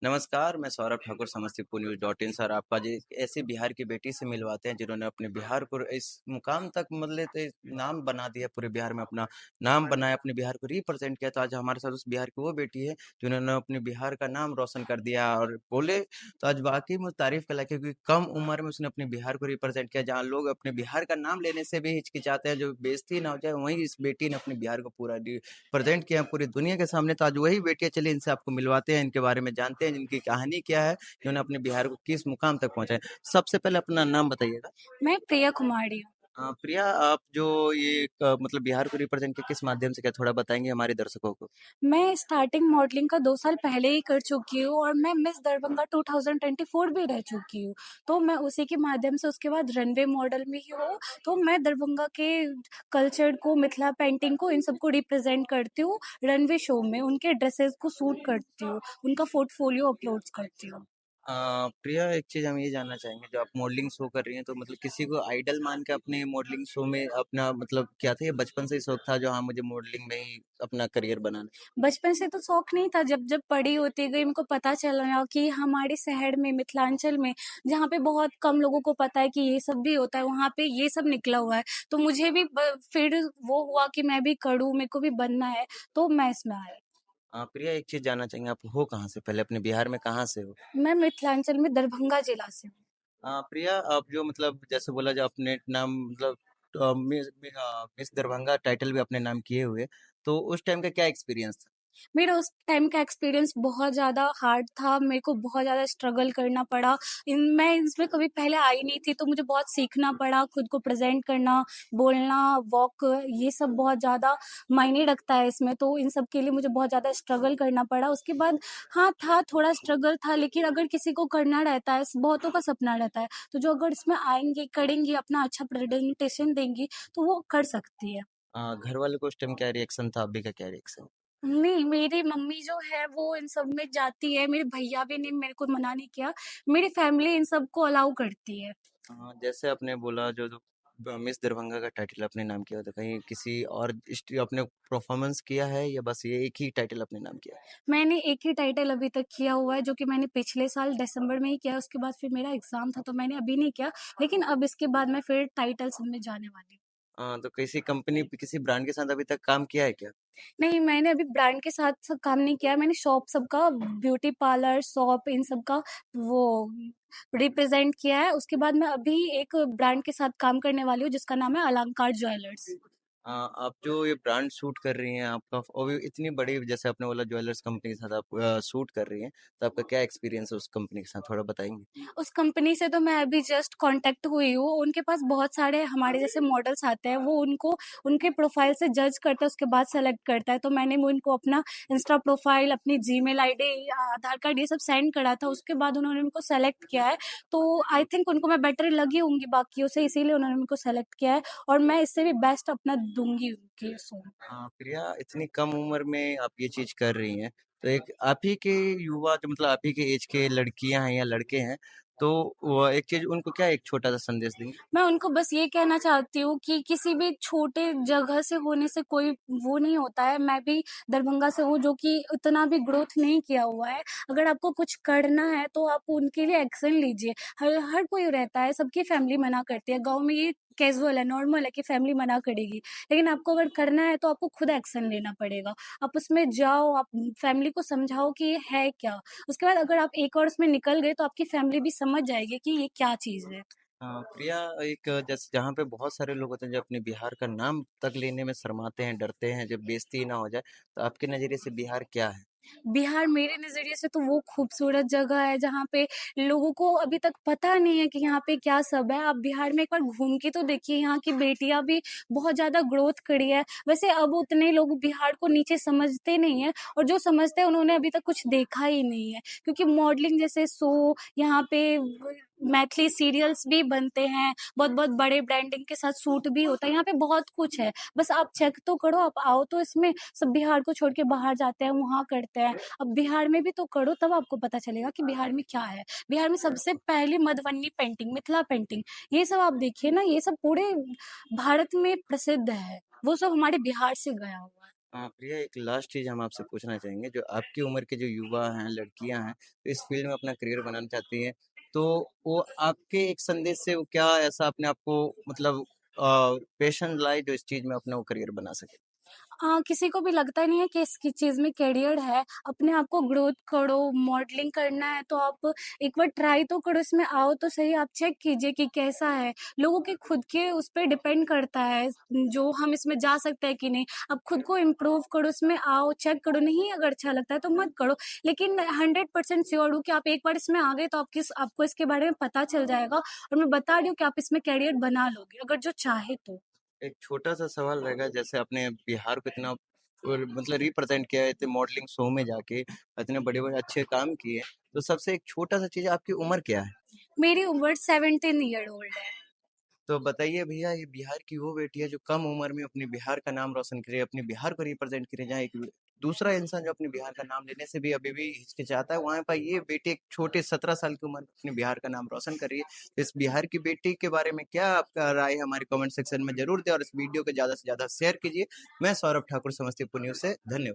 नमस्कार, मैं Saurabh Thakur Samastipur news dot in sir आपका जी ऐसे बिहार की बेटी से मिलवाते हैं जिन्होंने अपने बिहार को इस मुकाम तक मतलब नाम बना दिया पूरे बिहार में अपना नाम बनाया, अपने बिहार को रिप्रेजेंट किया। तो आज हमारे साथ उस बिहार की वो बेटी है जिन्होंने अपने बिहार का नाम रोशन कर दिया और बोले तो आज वाक़ई में तारीफ़ के लायक है क्योंकि कम उम्र में उसने अपने बिहार को रिप्रेजेंट किया। जहाँ लोग अपने बिहार का नाम लेने से भी हिचकिचाते हैं, जो बेइज़्ज़ती ना हो जाए, वहीं इस बेटी ने अपने बिहार को पूरा प्रेजेंट किया पूरी दुनिया के सामने। तो आज वही बेटियां, चलिए इनसे आपको मिलवाते हैं, इनके बारे में जानते हैं, इनकी कहानी क्या है, इन्होंने अपने बिहार को किस मुकाम तक पहुंचाया। सबसे पहले अपना नाम बताइएगा। मैं प्रिया कुमारी हूँ। प्रिया, आप जो ये मतलब बिहार को रिप्रेजेंट किया किस माध्यम से, क्या थोड़ा बताएंगे हमारे दर्शकों को। मैं स्टार्टिंग मॉडलिंग का 2 साल पहले ही कर चुकी हूँ और मैं मिस दरभंगा 2024 भी रह चुकी हूँ। तो मैं उसी के माध्यम से उसके बाद रनवे मॉडल में ही हूँ। तो मैं दरभंगा के कल्चर को, मिथिला पेंटिंग को, इन सबको रिप्रेजेंट करती हूँ। रनवे शो में उनके ड्रेसेस को सूट करती हूँ, उनका पोर्टफोलियो अपलोड्स करती हूँ। प्रिया, एक चीज़ हम ये जानना चाहेंगे, जो आप मॉडलिंग शो कर रही हैं तो मतलब किसी को आइडल मान के अपने मॉडलिंग शो में अपना मतलब क्या था, ये बचपन से ही शौक था जो हाँ मुझे मॉडलिंग में ही अपना करियर बनाना बचपन से तो शौक नहीं था, जब जब बड़ी होती गई मुझको पता चला कि हमारे शहर में, मिथिलांचल में, जहाँ पे बहुत कम लोगों को पता है कि ये सब भी होता है, वहाँ पे ये सब निकला हुआ है। तो मुझे भी फिर वो हुआ कि मैं भी करूँ, मेरे को भी बनना है, तो मैं इसमें आई। प्रिया, एक चीज़ जानना चाहेंगे, आप हो कहाँ से, पहले अपने बिहार में कहाँ से हो। मैं मिथिलांचल में दरभंगा जिला से हूँ। प्रिया, आप जो मतलब जैसे बोला जो अपने नाम मतलब मिस दरभंगा टाइटल भी अपने नाम किए हुए, तो उस टाइम का क्या एक्सपीरियंस था। मेरा उस टाइम का एक्सपीरियंस बहुत ज़्यादा हार्ड था, मेरे को बहुत ज़्यादा स्ट्रगल करना पड़ा। मैं इसमें कभी पहले आई नहीं थी, तो मुझे बहुत सीखना पड़ा, खुद को प्रेज़ेंट करना, बोलना, वॉक, ये सब बहुत ज़्यादा मायने रखता है इसमें, तो इन सब के लिए मुझे बहुत ज़्यादा स्ट्रगल करना पड़ा। उसके बाद हाँ, था थोड़ा स्ट्रगल था, लेकिन अगर किसी को करना रहता है, बहुतों का सपना रहता है, तो जो अगर इसमें आएँगी, करेंगी, अपना अच्छा प्रेज़ेंटेशन देंगी, तो वो कर सकती है। घर वाले को उस टाइम क्या रिएक्शन था, अभी का क्या रिएक्शन। नहीं, मेरी मम्मी जो है वो इन सब में जाती है, मेरे भैया भी ने मेरे को मना नहीं किया, मेरी फैमिली इन सब को अलाउ करती है। जैसे आपने बोला जो मिस दरभंगा का टाइटल अपने नाम किया था, कहीं किसी और आपने परफॉर्मेंस किया है या बस ये एक ही टाइटल अपने नाम किया। मैंने एक ही टाइटल अभी तक किया हुआ है, जो कि मैंने पिछले साल दिसंबर में ही किया, उसके बाद फिर मेरा एग्ज़ाम था, तो मैंने अभी नहीं किया, लेकिन अब इसके बाद मैं फिर टाइटल सब में जाने वाली हूँ। तो किसी कंपनी किसी ब्रांड के साथ अभी तक काम किया है क्या। नहीं, मैंने अभी ब्रांड के साथ सब काम नहीं किया है, मैंने शॉप सबका, ब्यूटी पार्लर, शॉप, इन सब का वो रिप्रेज़ेंट किया है। उसके बाद मैं अभी एक ब्रांड के साथ काम करने वाली हूँ, जिसका नाम है अलंकार ज्वेलर्स। आप जो ये ब्रांड शूट कर रही हैं, आपका और भी इतनी बड़ी, जैसे आपने बोला ज्वेलर्स कंपनी के साथ आप शूट कर रही हैं, तो आपका क्या एक्सपीरियंस है उस कंपनी के साथ, थोड़ा बताएंगे। उस कंपनी से तो मैं अभी जस्ट कॉन्टैक्ट हुई हूँ। उनके पास बहुत सारे हमारे जैसे मॉडल्स आते हैं, वो उनको उनके प्रोफाइल से जज करता है, उसके बाद सेलेक्ट करता है। तो मैंने वो उनको अपना इंस्टा प्रोफाइल, अपनी जीमेल आईडी, आधार कार्ड, ये सब सेंड करा था। उसके बाद उन्होंने उनको सेलेक्ट किया है। तो आई थिंक उनको मैं बेटर लगी होंगी बाकियों से, इसीलिए उन्होंने मेरे को सेलेक्ट किया है और मैं इससे भी बेस्ट अपना दूँगी उनकी सो। प्रिया, इतनी कम उम्र में आप ये चीज कर रही हैं, तो एक आप ही के युवा जो मतलब आप ही के एज के लड़कियां हैं या लड़के हैं, तो वो एक चीज उनको क्या एक छोटा सा संदेश देंगे। मैं उनको बस ये कहना चाहती हूँ कि किसी भी छोटे जगह से होने से कोई वो नहीं होता है। मैं भी दरभंगा से हूँ, जो कि उतना भी ग्रोथ नहीं किया हुआ है। अगर आपको कुछ करना है तो आप उनके लिए एक्शन लीजिए। हर हर कोई रहता है, सबकी फैमिली मना करती है। गाँव में ये कैज़ुअल है, नॉर्मल है कि फैमिली मना करेगी। लेकिन आपको अगर करना है तो आपको खुद एक्शन लेना पड़ेगा। आप उसमें जाओ, आप फैमिली को समझाओ कि ये है क्या। उसके बाद अगर आप एक और उसमें निकल गए तो आपकी फैमिली भी समझ जाएगी कि ये क्या चीज़ है। प्रिया, एक जैसे जहाँ पे बहुत सारे लोग होते हैं जो अपने बिहार का नाम तक लेने में शर्माते हैं, डरते हैं जब बेइज्जती ना हो जाए, तो आपके नज़रिए से बिहार क्या है। बिहार मेरे नज़रिए से तो वो खूबसूरत जगह है जहाँ पे लोगों को अभी तक पता नहीं है कि यहाँ पे क्या सब है। आप बिहार में एक बार घूम के तो देखिए, यहाँ की बेटियाँ भी बहुत ज़्यादा ग्रोथ करी है। वैसे अब उतने लोग बिहार को नीचे समझते नहीं हैं, और जो समझते हैं उन्होंने अभी तक कुछ देखा ही नहीं है। क्योंकि मॉडलिंग जैसे शो यहाँ पे मैथिली सीरियल्स भी बनते हैं, बहुत-बहुत बड़े ब्रांडिंग के साथ सूट भी होता है। यहाँ पे बहुत कुछ है। बस आप चेक तो करो, आप आओ तो इसमें। सब बिहार को छोड़ के बाहर जाते हैं, वहाँ करते हैं। अब बिहार में भी तो करो, तब आपको पता चलेगा कि बिहार में क्या है। बिहार में सबसे पहले मधुबनी पेंटिंग, मिथिला पेंटिंग, ये सब आप देखिए ना, ये सब पूरे भारत में प्रसिद्ध है। वो सब हमारे बिहार से गया हुआ है। हाँ, प्रिया एक लास्ट चीज़ हम आपसे पूछना चाहेंगे, जो आपकी उम्र के जो युवा हैं, लड़कियाँ हैं, तो इस फ़ील्ड में अपना करियर बनाना चाहती हैं, तो वो आपके एक संदेश से वो क्या ऐसा अपने आप को मतलब पैशन लाए जो इस चीज़ में अपना वो करियर बना सके? किसी को भी लगता नहीं है कि इस चीज़ में करियर है, अपने आप को ग्रोथ करो, मॉडलिंग करना है तो आप एक बार ट्राई तो करो, इसमें आओ तो सही, आप चेक कीजिए कि कैसा है। लोगों के खुद के उस पे डिपेंड करता है, जो हम इसमें जा सकते हैं कि नहीं। आप खुद को इम्प्रूव करो, इसमें आओ, चेक करो, नहीं अगर अच्छा लगता है तो मत करो। लेकिन 100% श्योर हूँ कि आप एक बार इसमें आ गए तो आपको इसके बारे में पता चल जाएगा और मैं बता रही हूँ कि आप इसमें करियर बना लोगे, अगर जो चाहे तो। एक छोटा-सा सवाल रहेगा, जैसे आपने बिहार को इतना और मतलब रिप्रेज़ेंट किया है, इतने मॉडलिंग शो में जाके, इतने बड़े-बड़े अच्छे काम किए, तो सबसे एक छोटा-सा चीज़ आपकी उम्र क्या है? मेरी उम्र 17 ईयर ओल्ड है। तो बताइए भैया ये बिहार की वो बेटी है जो कम उम्र में अपने बिहार का नाम रोशन करे, अपने बिहार को रिप्रेजेंट करे, जहाँ एक दूसरा इंसान जो अपने बिहार का नाम लेने से भी अभी भी हिचकिचाता है, वहाँ पर ये बेटी एक छोटे 17 साल की उम्र में अपने बिहार का नाम रोशन कर रही है। तो इस बिहार की बेटी के बारे में क्या आपका राय है हमारे कमेंट सेक्शन में जरूर दें और इस वीडियो को ज़्यादा से ज़्यादा शेयर कीजिए। मैं सौरभ ठाकुर समस्तीपुर न्यूज़ से धन्यवाद।